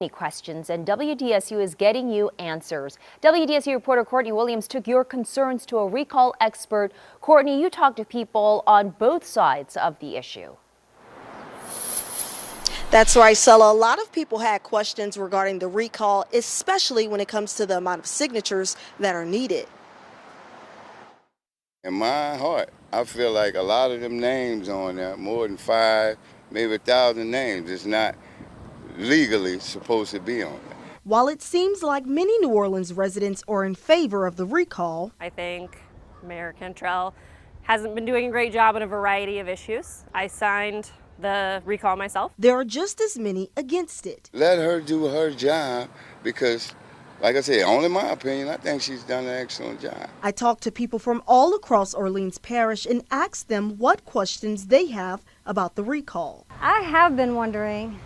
Any questions, and WDSU is getting you answers. WDSU reporter Courtney Williams took your concerns to a recall expert. Courtney, you talked to people on both sides of the issue. That's right, Sella. A lot of people had questions regarding the recall, especially when it comes to the amount of signatures that are needed. In my heart, I feel like a lot of them names on there, more than 5, maybe 1,000 names, is not legally supposed to be on there. While it seems like many New Orleans residents are in favor of the recall, I think Mayor Cantrell hasn't been doing a great job on a variety of issues. I signed the recall myself. There are just as many against it. Let her do her job because, like I said, only my opinion, I think she's done an excellent job. I talked to people from all across Orleans Parish and asked them what questions they have about the recall. I have been wondering,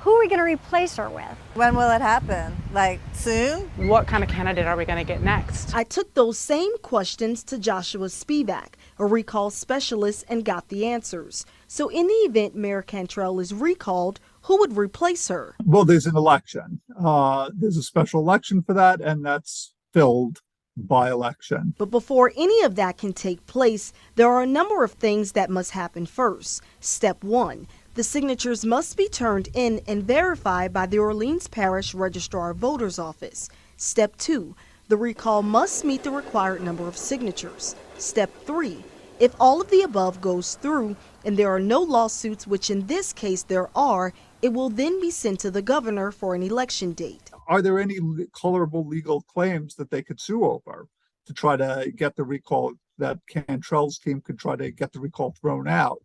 who are we going to replace her with? When will it happen? Like soon? What kind of candidate are we going to get next? I took those same questions to Joshua Spivak, a recall specialist, and got the answers. So in the event Mayor Cantrell is recalled, who would replace her? Well, there's an election. There's a special election for that, and that's filled by election. But before any of that can take place, there are a number of things that must happen first. Step 1. The signatures must be turned in and verified by the Orleans Parish Registrar of Voters Office. Step 2. The recall must meet the required number of signatures. Step 3. If all of the above goes through and there are no lawsuits, which in this case there are, it will then be sent to the governor for an election date. Are there any colorable legal claims that they could sue over to try to get the recall, that Cantrell's team could try to get the recall thrown out?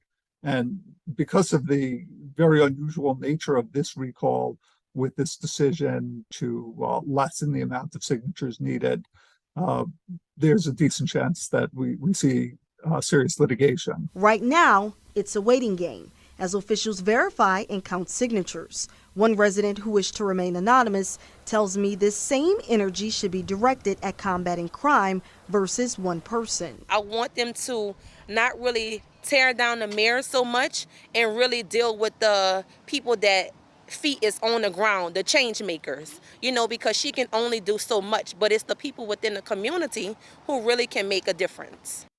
And because of the very unusual nature of this recall, with this decision to lessen the amount of signatures needed, there's a decent chance that we see serious litigation. Right now, it's a waiting game as officials verify and count signatures. One resident who wished to remain anonymous tells me this same energy should be directed at combating crime versus one person. I want them to not really tear down the mayor so much and really deal with the people that feet is on the ground, the change makers, because she can only do so much, but it's the people within the community who really can make a difference.